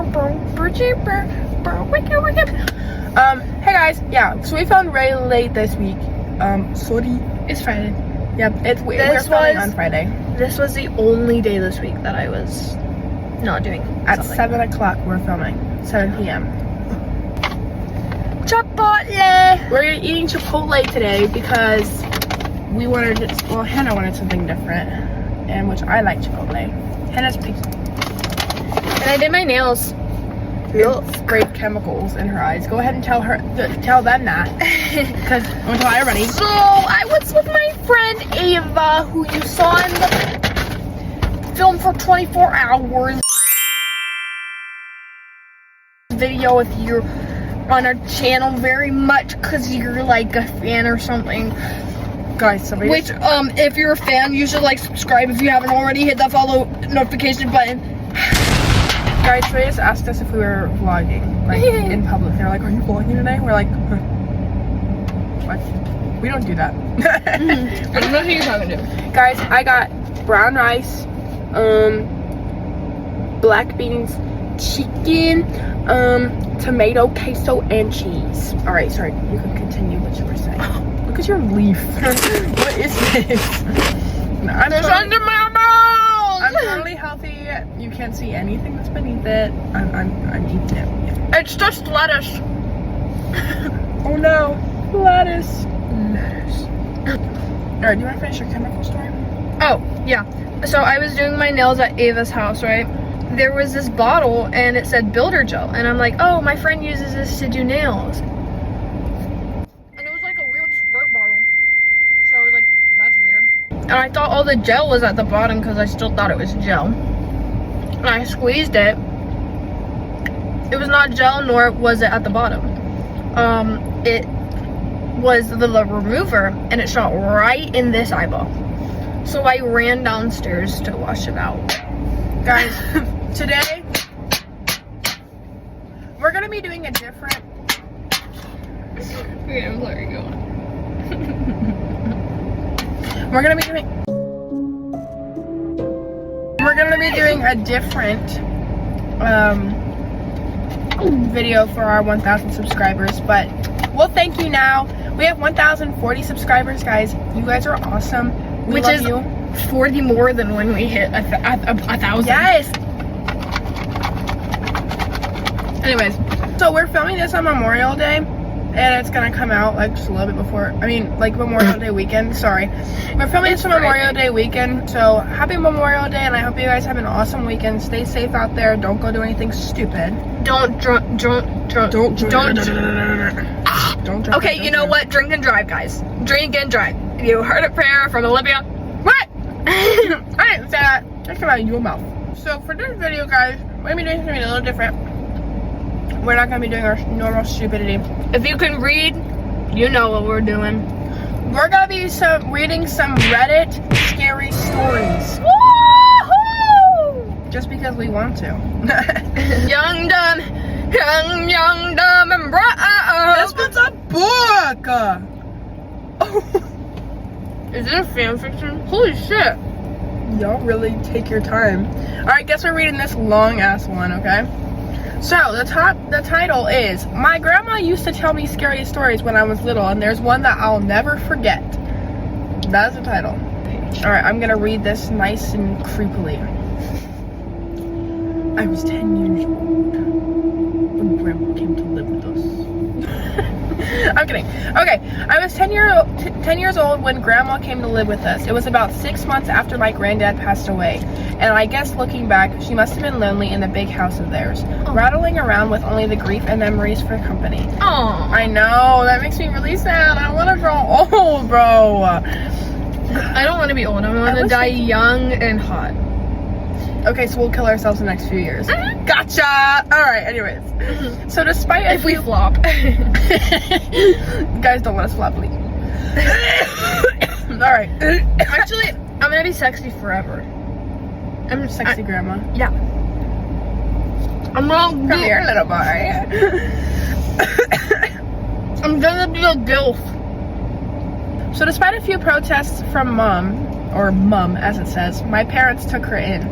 Hey guys, yeah, so we found really late this week. Sorry. It's Friday. Yep, we're filming on Friday. This was the only day this week that I was not doing At something. 7 o'clock we're filming. 7 p.m. Chipotle! We're eating Chipotle today because we wanted, well, Hannah wanted something different, and which I like Chipotle. Hannah's picky. And I did my nails. It's sprayed chemicals in her eyes. Go ahead and tell them that. Because until I ready. So I was with my friend Ava, who you saw in the film for 24 hours video if you're on our channel very much because you're like a fan or something. Guys, somebody. Which if you're a fan, you should like subscribe if you haven't already. Hit that follow notification button. Guys, they just asked us if we were vlogging, like in public. They're like, "Are you vlogging today?" We're like, "What? We don't do that." I don't know who you're talking to. Guys, I got brown rice, black beans, chicken, tomato, queso, and cheese. All right, sorry. You can continue what you were saying. Look at your leaf. What is this? No, It's under my mouth. I'm totally healthy. You can't see anything that's beneath it. I'm eating it. It's just lettuce. Oh no, lettuce. Alright, do you want to finish your chemical story? Oh, yeah. So I was doing my nails at Ava's house, right? There was this bottle and it said builder gel. And I'm like, oh, my friend uses this to do nails. And it was like a weird squirt bottle. So I was like, that's weird. And I thought all the gel was at the bottom because I still thought it was gel. And I squeezed it. It was not gel, nor was it at the bottom. It was the remover, and it shot right in this eyeball. So I ran downstairs to wash it out. Guys, today we're gonna be doing a different. Okay, I'm sorry, go on. We're gonna be doing a different video for our 1,000 subscribers, but we'll thank you now. We have 1,040 subscribers, guys. You guys are awesome. We Which love is you. 40 more than when we hit a 1,000. Yes. Anyways, so we're filming this on Memorial Day, and it's gonna come out like just a little bit before. I mean, like Memorial Day weekend. Sorry, we're filming this on Memorial Day weekend. So happy Memorial Day, and I hope you guys have an awesome weekend. Stay safe out there. Don't go do anything stupid. Don't. Okay, you know what? Drink and drive, guys. Drink and drive. You heard it, prayer from Olivia. What? I didn't say that. That came out of your mouth. So for this video, guys, we're gonna be doing something a little different. We're not gonna be doing our normal stupidity. If you can read, you know what we're doing. We're gonna be reading some Reddit scary stories. Woohoo! Just because we want to. Young, dumb, and bright. This one's a book! Is it a fan fiction? Holy shit. Y'all really take your time. Alright, guess we're reading this long ass one, okay? So the title is My Grandma Used to Tell Me Scary Stories When I Was Little, and there's one that I'll never forget. That's the title. Alright, I'm gonna read this nice and creepily. I was 10 years old when Grandma came to live with us. I'm kidding. Okay, I was 10 years old when Grandma came to live with us. It was about 6 months after my granddad passed away. And I guess looking back, she must have been lonely in the big house of theirs, rattling around with only the grief and memories for company. Aww. I know, that makes me really sad. I want to grow old, bro. I don't want to be old. I want to die young and hot. Okay, so we'll kill ourselves in the next few years. Gotcha! Alright, anyways. So despite if we flop. Guys, don't let us flop, please. Alright. Actually, I'm gonna be sexy forever. I'm a sexy grandma. Yeah. I'm gonna Come here, little boy. I'm gonna be a gilf. So despite a few protests from Mom, or Mum as it says, my parents took her in.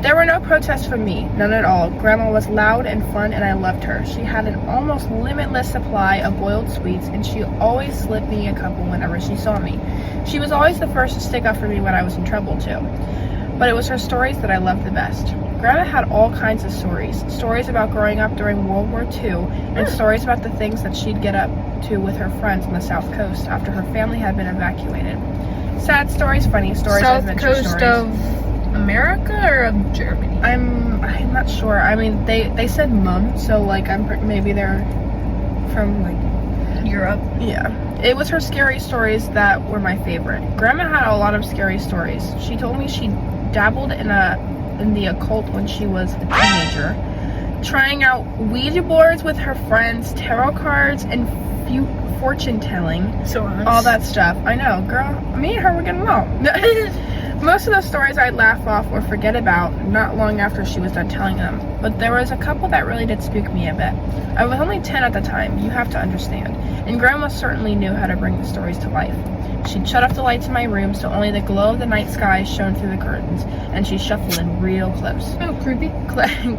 There were no protests from me, none at all. Grandma was loud and fun, and I loved her. She had an almost limitless supply of boiled sweets, and she always slipped me a couple whenever she saw me. She was always the first to stick up for me when I was in trouble, too. But it was her stories that I loved the best. Grandma had all kinds of stories. Stories about growing up during World War II, and stories about the things that she'd get up to with her friends on the South Coast after her family had been evacuated. Sad stories, funny stories, South adventure Coast stories. of America or of Germany? I'm not sure. I mean, they said mum, so like maybe they're from like Europe. Yeah. It was her scary stories that were my favorite. Grandma had a lot of scary stories. She told me she dabbled in the occult when she was a teenager, trying out Ouija boards with her friends, tarot cards, and fortune telling. So all that stuff. I know, girl. Me and her were getting along. Most of the stories I'd laugh off or forget about not long after she was done telling them, but there was a couple that really did spook me a bit. I was only 10 at the time, you have to understand, and Grandma certainly knew how to bring the stories to life. She'd shut off the lights in my room so only the glow of the night sky shone through the curtains, and she'd shuffle in real close. Oh, creepy.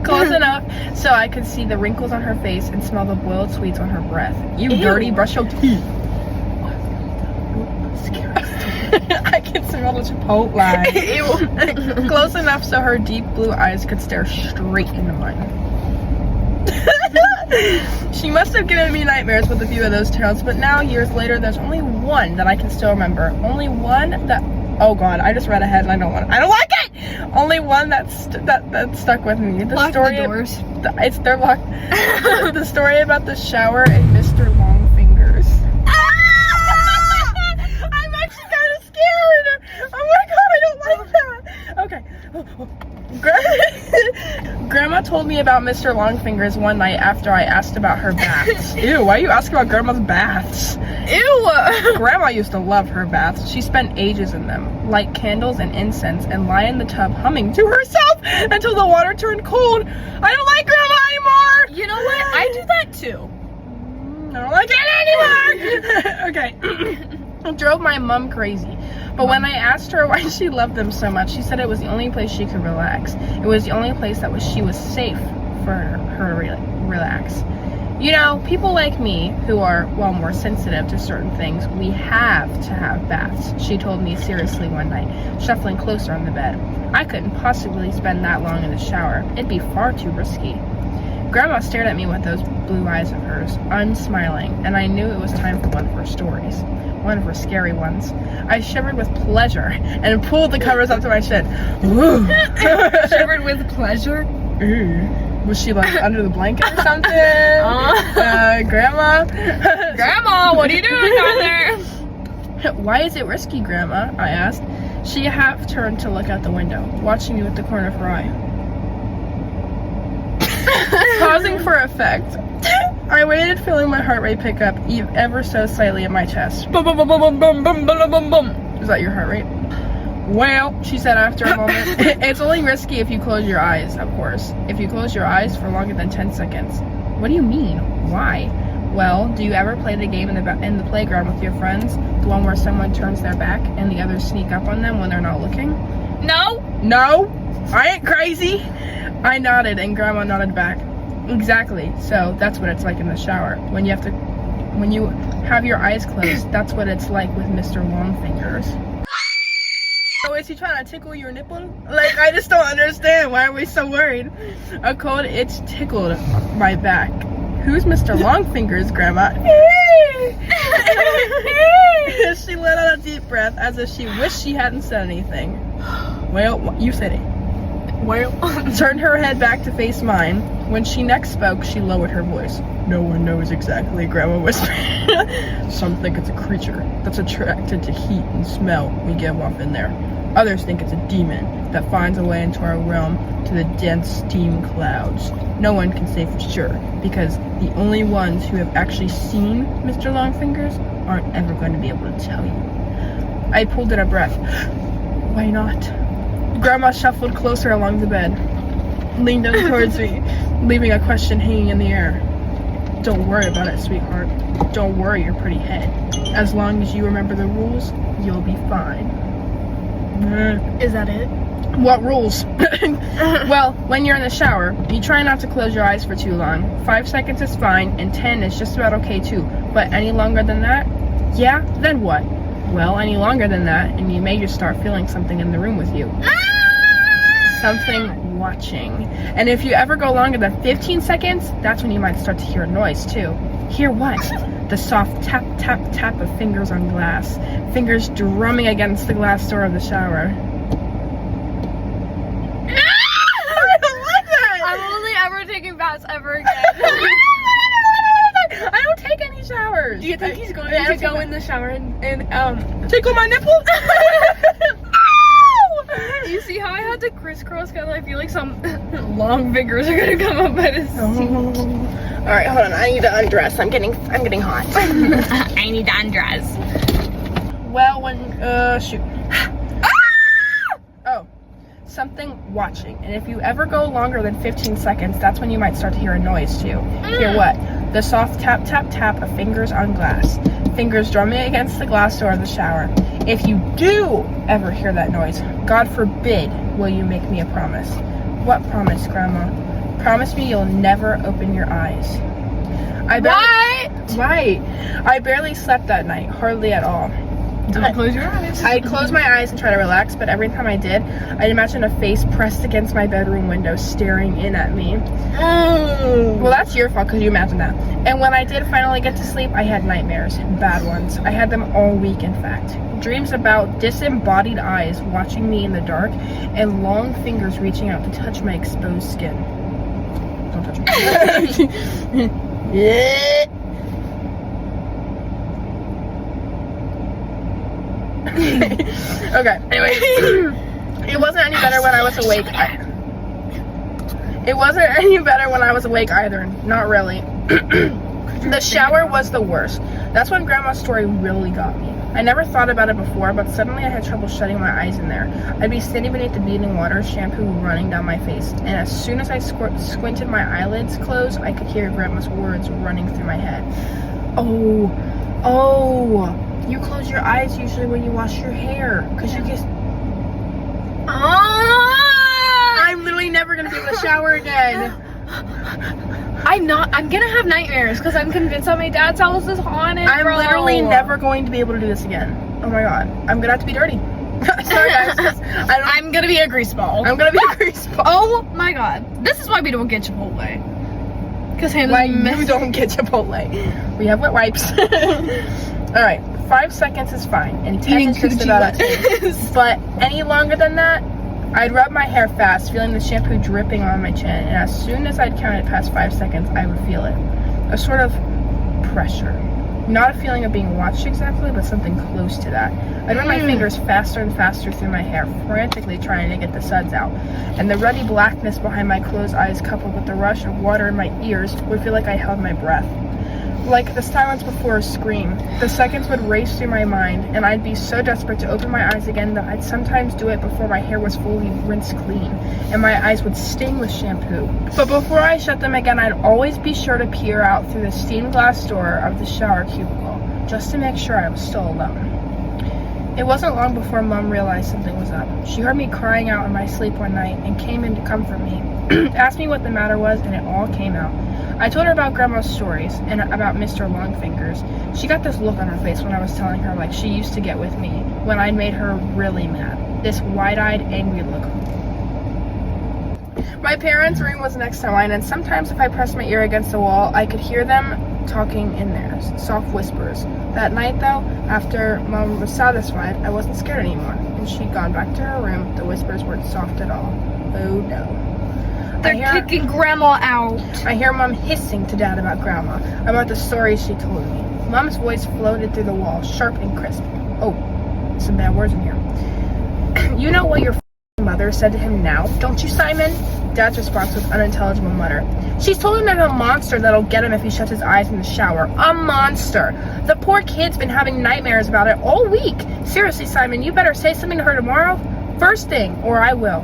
Close enough so I could see the wrinkles on her face and smell the boiled sweets on her breath. You Ew. dirty, brush your teeth. I can smell the Chipotle. Ew. Close enough so her deep blue eyes could stare straight into mine. She must have given me nightmares with a few of those tales, but now, years later, there's only one that I can still remember. Only one that, oh god, I just read ahead and I don't like it! Only one that stuck with me. The Lock story the doors. They're locked. The story about the shower and Mr. Longfingers. I'm actually kind of scared. Oh my god, I don't like that. Okay. Grandma told me about Mr. Longfingers one night after I asked about her baths. Ew, why are you asking about Grandma's baths? Ew! Grandma used to love her baths. She spent ages in them, light candles and incense, and lie in the tub humming to herself until the water turned cold. I don't like Grandma anymore! You know what? I do that too. I don't like it anymore! Okay. It drove my mom crazy. But when I asked her why she loved them so much, she said it was the only place she could relax. It was the only place that she was safe for her to relax. You know, people like me who are, well, more sensitive to certain things, we have to have baths, she told me seriously one night, shuffling closer on the bed. I couldn't possibly spend that long in the shower. It'd be far too risky. Grandma stared at me with those blue eyes of hers, unsmiling, and I knew it was time for one of her stories. One of her scary ones. I shivered with pleasure and pulled the covers up to my chin. Shivered with pleasure? Was she like under the blanket or something? Grandma? Grandma, what are you doing down there? Why is it risky, Grandma? I asked. She half turned to look out the window, watching me with the corner of her eye. Pausing for effect, I waited, feeling my heart rate pick up ever so slightly in my chest. Boom, boom, boom, boom, boom, boom, boom, boom, boom. Is that your heart rate? Well, she said after a moment, it's only risky if you close your eyes, of course. If you close your eyes for longer than 10 seconds. What do you mean? Why? Well, do you ever play the game in the playground with your friends? The one where someone turns their back and the others sneak up on them when they're not looking? No. No? I ain't crazy. I nodded and Grandma nodded back. Exactly. So that's what it's like in the shower. When you have your eyes closed, that's what it's like with Mr. Longfingers. Oh, is he trying to tickle your nipple? Like, I just don't understand. Why are we so worried? A cold itch tickled my back. Who's Mr. Longfingers, Grandma? She let out a deep breath as if she wished she hadn't said anything. Well, you said it. Well, Turned her head back to face mine. When she next spoke, she lowered her voice. No one knows exactly, Grandma whispered. Some think it's a creature that's attracted to heat and smell we give off in there. Others think it's a demon that finds a way into our realm to the dense steam clouds. No one can say for sure, because the only ones who have actually seen Mr. Longfingers aren't ever going to be able to tell you. I pulled in a breath. Why not? Grandma shuffled closer along the bed, leaned over towards me, leaving a question hanging in the air. Don't worry about it, sweetheart. Don't worry your pretty head. As long as you remember the rules, you'll be fine. Is that it? What rules? Well, when you're in the shower, you try not to close your eyes for too long. 5 seconds is fine, and 10 is just about okay too. But any longer than that, yeah, then what? Well, any longer than that, and you may just start feeling something in the room with you. Something watching. And if you ever go longer than 15 seconds, that's when you might start to hear a noise too. Hear what? The soft tap, tap, tap of fingers on glass. Fingers drumming against the glass door of the shower. I'm only ever taking baths ever again. I don't take any showers. Do you think he's going to go in the shower and tickle my nipple? You see how I had to crisscross because I feel like some long fingers are gonna come up at his All right, hold on. I need to undress. I'm getting hot. I need to undress. Well, when shoot. Oh, something watching. And if you ever go longer than 15 seconds, that's when you might start to hear a noise too. Hear what? The soft tap, tap, tap of fingers on glass. Fingers drumming against the glass door of the shower. If you do ever hear that noise, God forbid, will you make me a promise? What promise, Grandma? Promise me you'll never open your eyes. What? Right. I barely slept that night, hardly at all. Don't close your eyes. I'd close my eyes and try to relax, but every time I did, I'd imagine a face pressed against my bedroom window staring in at me. Well, that's your fault because you imagined that. And when I did finally get to sleep, I had nightmares. Bad ones. I had them all week, in fact. Dreams about disembodied eyes watching me in the dark and long fingers reaching out to touch my exposed skin. Don't touch me. Yeah. Okay, anyway, it wasn't any better when I was awake. It wasn't any better when I was awake either. Not really. The shower was the worst. That's when Grandma's story really got me. I never thought about it before, but suddenly I had trouble shutting my eyes in there. I'd be standing beneath the beating water, shampoo running down my face, and as soon as I squinted my eyelids closed, I could hear Grandma's words running through my head. Oh, you close your eyes usually when you wash your hair, because you get... I'm literally never going to be able to shower again. I'm gonna have nightmares because I'm convinced that my dad's house is haunted. I'm literally never going to be able to do this again. Oh my god. I'm gonna have to be dirty. Sorry guys. I'm gonna be a grease ball. I'm gonna be a grease ball. Oh my god. This is why we don't get Chipotle. Because why you don't get Chipotle. We have wet wipes. Alright, 5 seconds is fine. And 10 is just about it. But any longer than that, I'd rub my hair fast, feeling the shampoo dripping on my chin, and as soon as I'd counted past 5 seconds, I would feel it. A sort of pressure. Not a feeling of being watched exactly, but something close to that. I'd run my fingers faster and faster through my hair, frantically trying to get the suds out. And the ruddy blackness behind my closed eyes, coupled with the rush of water in my ears, would feel like I held my breath. Like the silence before a scream. The seconds would race through my mind, and I'd be so desperate to open my eyes again that I'd sometimes do it before my hair was fully rinsed clean, and my eyes would sting with shampoo. But before I shut them again, I'd always be sure to peer out through the stained glass door of the shower cubicle, just to make sure I was still alone. It wasn't long before Mom realized something was up. She heard me crying out in my sleep one night and came in to comfort me, asked me what the matter was, and it all came out. I told her about Grandma's stories and about Mr. Longfingers. She got this look on her face when I was telling her like she used to get with me when I'd made her really mad. This wide-eyed, angry look. My parents' room was next to mine, and sometimes if I pressed my ear against the wall, I could hear them talking in there, soft whispers. That night, though, after Mom was satisfied, I wasn't scared anymore, and she'd gone back to her room. The whispers weren't soft at all. Oh no. They're kicking Grandma out. I hear Mom hissing to Dad about Grandma, about the stories she told me. Mom's voice floated through the wall, sharp and crisp. Oh, some bad words in here. You know what your mother said to him now, don't you, Simon? Dad's response was unintelligible mutter. She's told him there's a monster that'll get him if he shuts his eyes in the shower. A monster! The poor kid's been having nightmares about it all week. Seriously, Simon, you better say something to her tomorrow. First thing, or I will.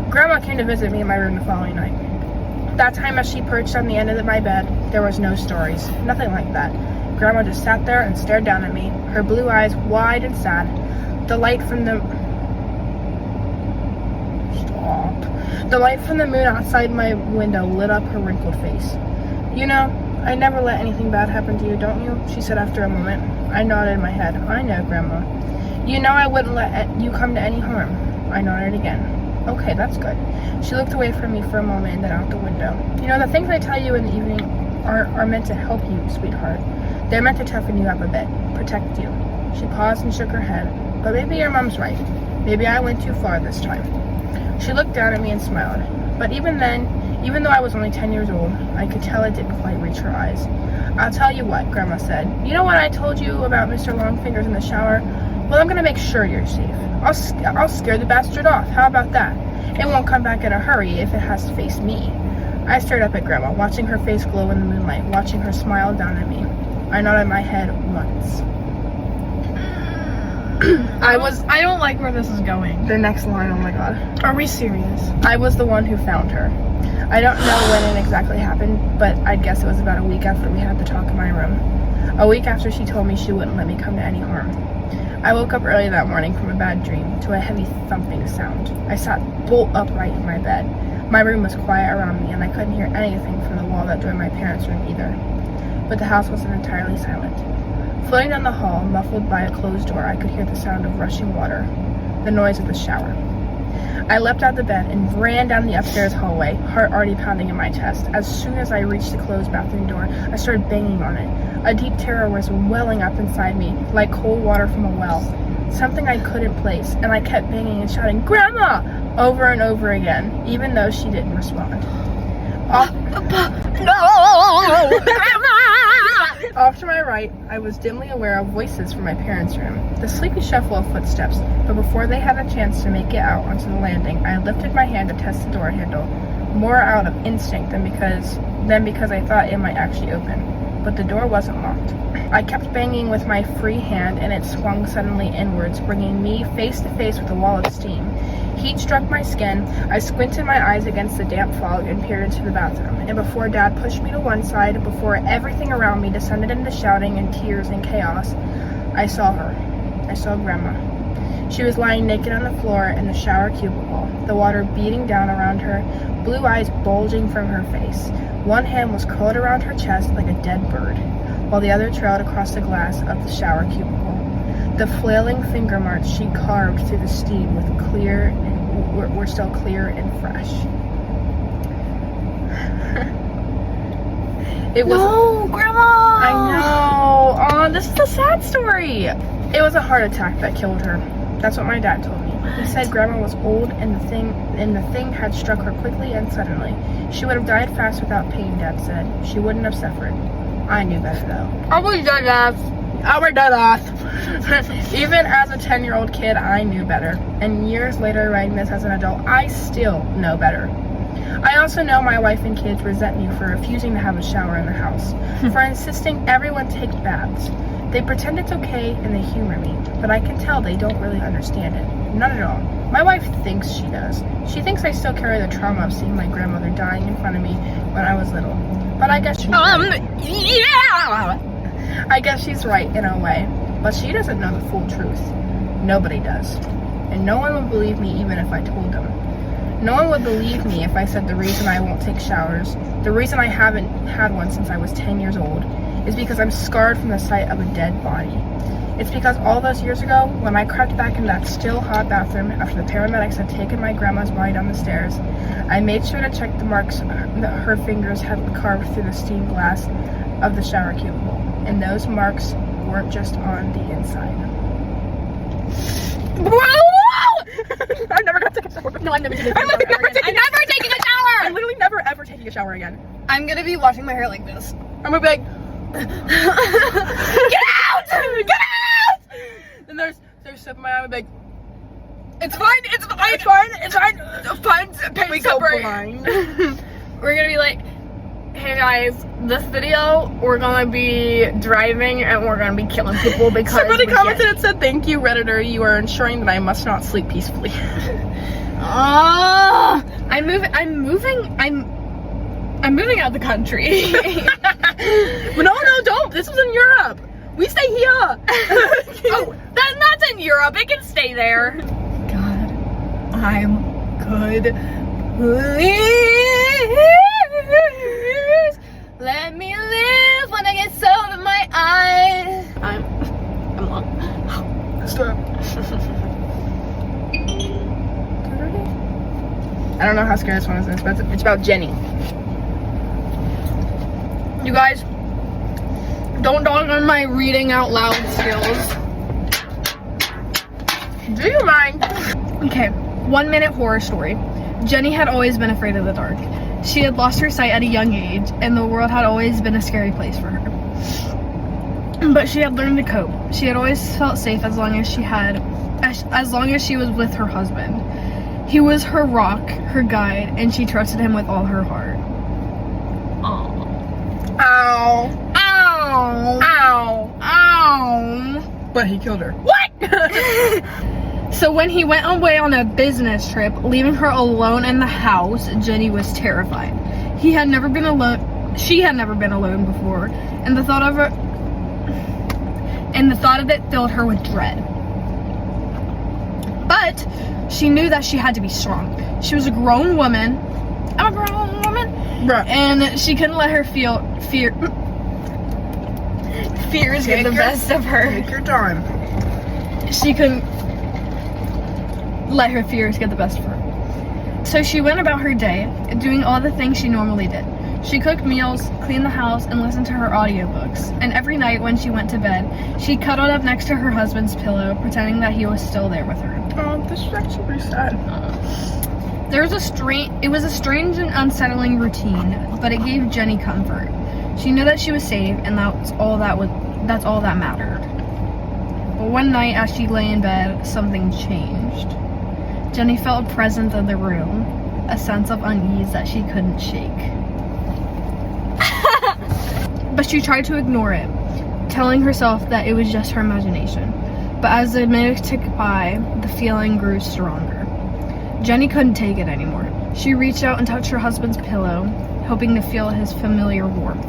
Grandma came to visit me in my room the following night. That time as she perched on the end of my bed, there was no stories. Nothing like that. Grandma just sat there and stared down at me, her blue eyes wide and sad. The light from the Aw. The light from the moon outside my window lit up her wrinkled face. You know, I never let anything bad happen to you, don't you? She said after a moment. I nodded my head. I know, Grandma. You know I wouldn't let you come to any harm. I nodded again. Okay, that's good. She looked away from me for a moment and then out the window. You know, the things I tell you in the evening are meant to help you, sweetheart. They're meant to toughen you up a bit, protect you. She paused and shook her head. But maybe your mom's right. Maybe I went too far this time. She looked down at me and smiled. But even then, even though I was only 10 years old, I could tell it didn't quite reach her eyes. I'll tell you what, Grandma said. You know what I told you about Mr. Longfingers in the shower? Well, I'm gonna make sure you're safe. I'll scare the bastard off. How about that? It won't come back in a hurry if it has to face me. I stared up at Grandma, watching her face glow in the moonlight, watching her smile down at me. I nodded my head once. I don't like where this is going. The next line, oh my god. Are we serious? I was the one who found her. I don't know when it exactly happened, but I'd guess it was about a week after we had the talk in my room. A week after she told me she wouldn't let me come to any harm. I woke up early that morning from a bad dream to a heavy thumping sound. I sat bolt upright in my bed. My room was quiet around me and I couldn't hear anything from the wall that joined my parents' room either. But the house wasn't entirely silent. Floating down the hall, muffled by a closed door, I could hear the sound of rushing water, the noise of the shower. I leapt out of the bed and ran down the upstairs hallway, heart already pounding in my chest. As soon as I reached the closed bathroom door, I started banging on it. A deep terror was welling up inside me, like cold water from a well, something I couldn't place, and I kept banging and shouting, "Grandma!" over and over again, even though she didn't respond. Off to my right, I was dimly aware of voices from my parents' room, the sleepy shuffle of footsteps, but before they had a chance to make it out onto the landing, I lifted my hand to test the door handle, more out of instinct than because I thought it might actually open. But the door wasn't locked. I kept banging with my free hand and it swung suddenly inwards, bringing me face to face with a wall of steam. Heat struck my skin. I squinted my eyes against the damp fog and peered into the bathroom. And before Dad pushed me to one side, before everything around me descended into shouting and tears and chaos, I saw her. I saw Grandma. She was lying naked on the floor in the shower cubicle, the water beating down around her, blue eyes bulging from her face. One hand was curled around her chest like a dead bird, while the other trailed across the glass of the shower cubicle. The flailing finger marks she carved through the steam were still clear and fresh. No, Grandma! I know. Oh, this is a sad story. It was a heart attack that killed her. That's what my dad told me. He said Grandma was old and the thing had struck her quickly and suddenly. She would have died fast without pain, Dad said. She wouldn't have suffered. I knew better though. Our dead ass. Even as a 10-year-old kid, I knew better. And years later, writing this as an adult, I still know better. I also know my wife and kids resent me for refusing to have a shower in the house, for insisting everyone take baths. They pretend it's okay and they humor me, but I can tell they don't really understand it. Not at all. My wife thinks she does. She thinks I still carry the trauma of seeing my grandmother dying in front of me when I was little. But I guess she's right. Yeah! I guess she's right in a way, but she doesn't know the full truth. Nobody does. And no one would believe me even if I told them. No one would believe me if I said the reason I won't take showers, the reason I haven't had one since I was 10 years old, is because I'm scarred from the sight of a dead body. It's because all those years ago, when I crept back into that still hot bathroom after the paramedics had taken my grandma's body down the stairs, I made sure to check the marks that her fingers had carved through the stained glass of the shower cubicle. And those marks weren't just on the inside. I'm never gonna take a shower. No, I'm never taking a shower. I'm never taking a shower! I'm literally never ever taking a shower again. I'm gonna be washing my hair like this. I'm gonna be like, get out! Get out! And there's soap in my eye. I'm like, It's fine. It's fine. it's fine, it's fine. We go separate. blind. We're gonna be like, hey guys, this video we're gonna be driving and we're gonna be killing people because Somebody commented and said, "Thank you, Redditor. You are ensuring that I must not sleep peacefully." I'm moving out of the country. No, don't. This was in Europe. We stay here. Oh, that's in Europe. It can stay there. God, I'm good. God. Please let me live when I get soap in my eyes. I'm on. Stop. I don't know how scary this one is, but it's about Jenny. You guys, don't dog on my reading out loud skills. Do you mind? Okay, 1 minute horror story. Jenny had always been afraid of the dark. She had lost her sight at a young age, and the world had always been a scary place for her. But she had learned to cope. She had always felt safe as long as she was with her husband. He was her rock, her guide, and she trusted him with all her heart. Ow. Ow! Ow. Ow! But he killed her. What? So when he went away on a business trip, leaving her alone in the house, Jenny was terrified. She had never been alone before, and the thought of it filled her with dread. But she knew that she had to be strong. She was a grown woman. I'm a grown woman. Bruh. And she couldn't let her fears get the best of her. Take your time. She couldn't let her fears get the best of her. So she went about her day, doing all the things she normally did. She cooked meals, cleaned the house, and listened to her audiobooks. And every night when she went to bed, she cuddled up next to her husband's pillow, pretending that he was still there with her. Oh, this is actually pretty sad. It was a strange and unsettling routine, but it gave Jenny comfort. She knew that she was safe, and that's all that mattered. But one night, as she lay in bed, something changed. Jenny felt a presence in the room, a sense of unease that she couldn't shake. But she tried to ignore it, telling herself that it was just her imagination. But as the minutes ticked by, the feeling grew stronger. Jenny couldn't take it anymore. She reached out and touched her husband's pillow, hoping to feel his familiar warmth.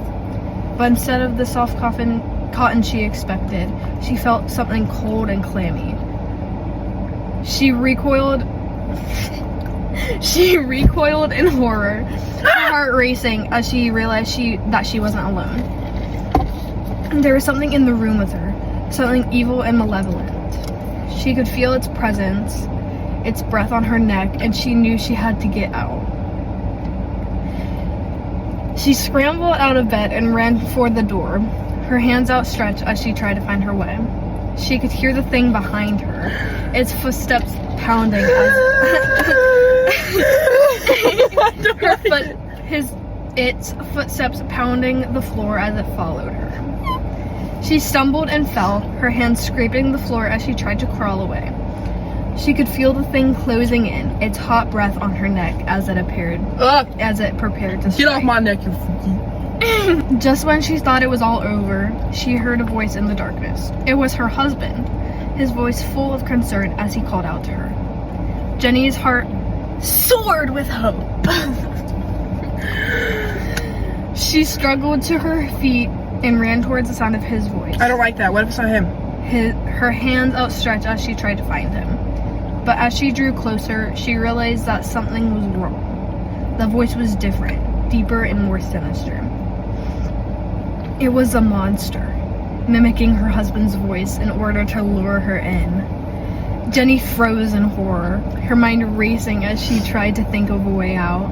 But instead of the soft cotton she expected, she felt something cold and clammy. She recoiled in horror, her heart racing as she realized that she wasn't alone. There was something in the room with her, something evil and malevolent. She could feel its presence, its breath on her neck, and she knew she had to get out. She scrambled out of bed and ran for the door, her hands outstretched as she tried to find her way. She could hear the thing behind her, its footsteps pounding its footsteps pounding the floor as it followed her. She stumbled and fell, her hands scraping the floor as she tried to crawl away. She could feel the thing closing in, its hot breath on her neck as it prepared to strike. Get off my neck, you freaky. Just when she thought it was all over, she heard a voice in the darkness. It was her husband, his voice full of concern as he called out to her. Jenny's heart soared with hope. She struggled to her feet and ran towards the sound of his voice. I don't like that. What if it's not him? Her hands outstretched as she tried to find him. But as she drew closer, she realized that something was wrong. The voice was different, deeper and more sinister. It was a monster, mimicking her husband's voice in order to lure her in. Jenny froze in horror, her mind racing as she tried to think of a way out.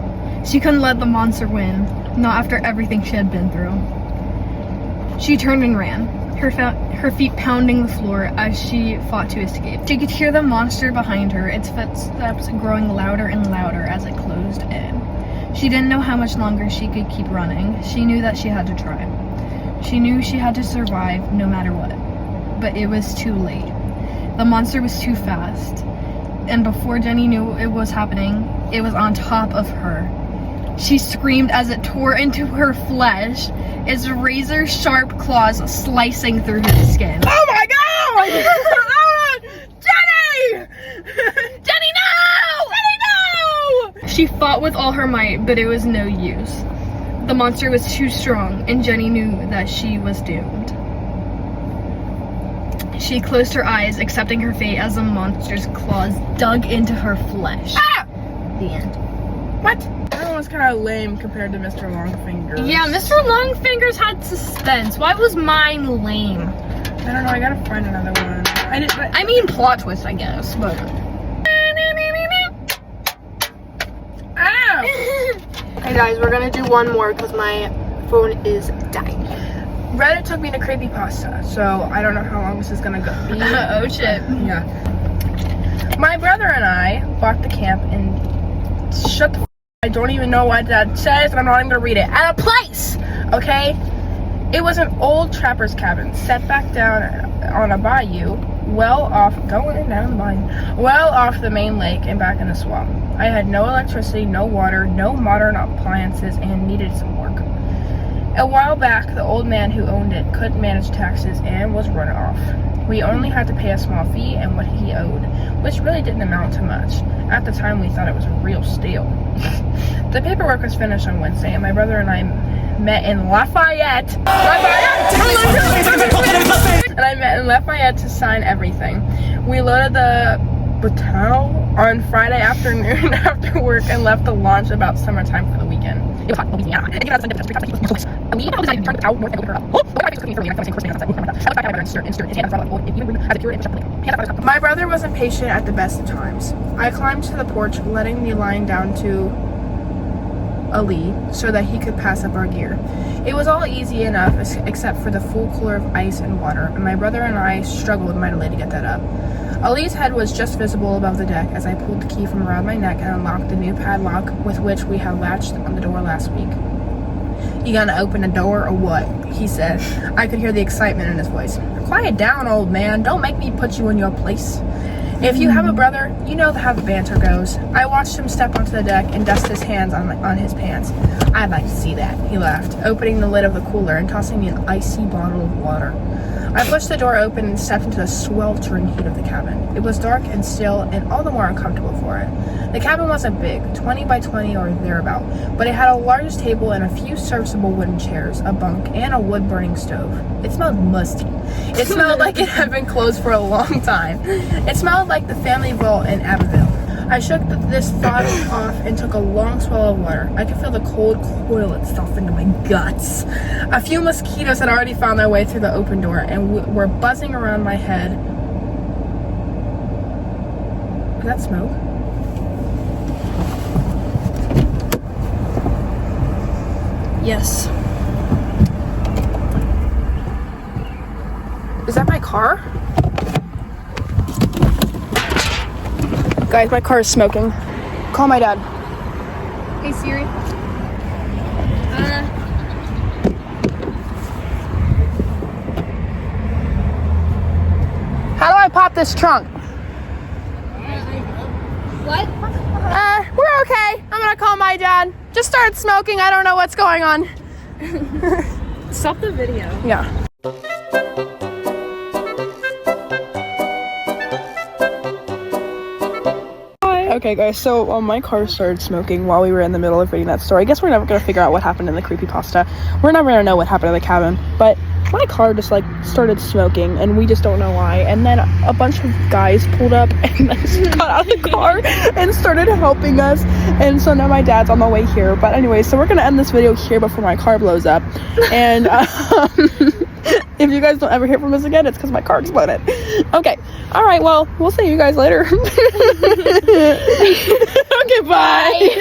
She couldn't let the monster win, not after everything she had been through. She turned and ran, her feet pounding the floor as she fought to escape. She could hear the monster behind her, its footsteps growing louder and louder as it closed in. She didn't know how much longer she could keep running. She knew that she had to try. She knew she had to survive no matter what. But it was too late. The monster was too fast. And before Jenny knew it was happening, it was on top of her. She screamed as it tore into her flesh, its razor-sharp claws slicing through her skin. Oh my god! Jenny! Jenny, no! Jenny, no! She fought with all her might, but it was no use. The monster was too strong, and Jenny knew that she was doomed. She closed her eyes, accepting her fate as the monster's claws dug into her flesh. Ah! The end. What? That one was kind of lame compared to Mr. Longfingers. Yeah, Mr. Longfingers had suspense. Why was mine lame? I don't know, I gotta find another one. I mean plot twist, I guess, but... Ow! Hey guys, we're gonna do one more because my phone is dying. Reddit took me to creepypasta, so I don't know how long this is gonna go. Oh shit. Yeah. My brother and I bought the camp and shut the f. I don't even know what that says, and I'm not even gonna read it. At a place, okay? It was an old trapper's cabin set back down on a bayou, well off the main lake and back in the swamp. I had no electricity, no water, no modern appliances, and needed some work. A while back, the old man who owned it couldn't manage taxes and was run off. We only had to pay a small fee and what he owed, which really didn't amount to much. At the time, we thought it was a real steal. The paperwork was finished on Wednesday, and my brother and I met in Lafayette. To sign everything. We loaded the bateau on Friday afternoon after work and left the launch about summertime for the weekend. It was hot, Louisiana. My brother was impatient at the best of times. I climbed to the porch, letting the line down to a lee so that he could pass up our gear. It was all easy enough except for the full cooler of ice and water, and my brother and I struggled mightily to get that up. Ali's head was just visible above the deck as I pulled the key from around my neck and unlocked the new padlock with which we had latched on the door last week. "You gonna open the door or what?" he said. I could hear the excitement in his voice. "Quiet down, old man. Don't make me put you in your place." If you have a brother, you know how the banter goes. I watched him step onto the deck and dust his hands on his pants. "I'd like to see that," he laughed, opening the lid of the cooler and tossing me an icy bottle of water. I pushed the door open and stepped into the sweltering heat of the cabin. It was dark and still, and all the more uncomfortable for it. The cabin wasn't big, 20 by 20 or thereabout, but it had a large table and a few serviceable wooden chairs, a bunk, and a wood-burning stove. It smelled musty. It smelled like it had been closed for a long time. It smelled like the family vault in Abbeville. I shook this thought off and took a long swallow of water. I could feel the cold coil itself into my guts. A few mosquitoes had already found their way through the open door and were buzzing around my head. Is that smoke? Yes. Is that my car? Guys, my car is smoking. Call my dad. Hey Siri. How do I pop this trunk? What? We're okay. I'm gonna call my dad. Just started smoking. I don't know what's going on. Stop the video. Yeah. Okay guys, so my car started smoking while we were in the middle of reading that story. I guess we're never going to figure out what happened in the creepypasta. We're never going to know what happened in the cabin. But my car just like started smoking and we just don't know why. And then a bunch of guys pulled up and just got out of the car and started helping us. And so now my dad's on the way here. But anyway, so we're going to end this video here before my car blows up. And if you guys don't ever hear from us again, it's because my car exploded. Okay. All right. Well, we'll see you guys later. Okay. Bye.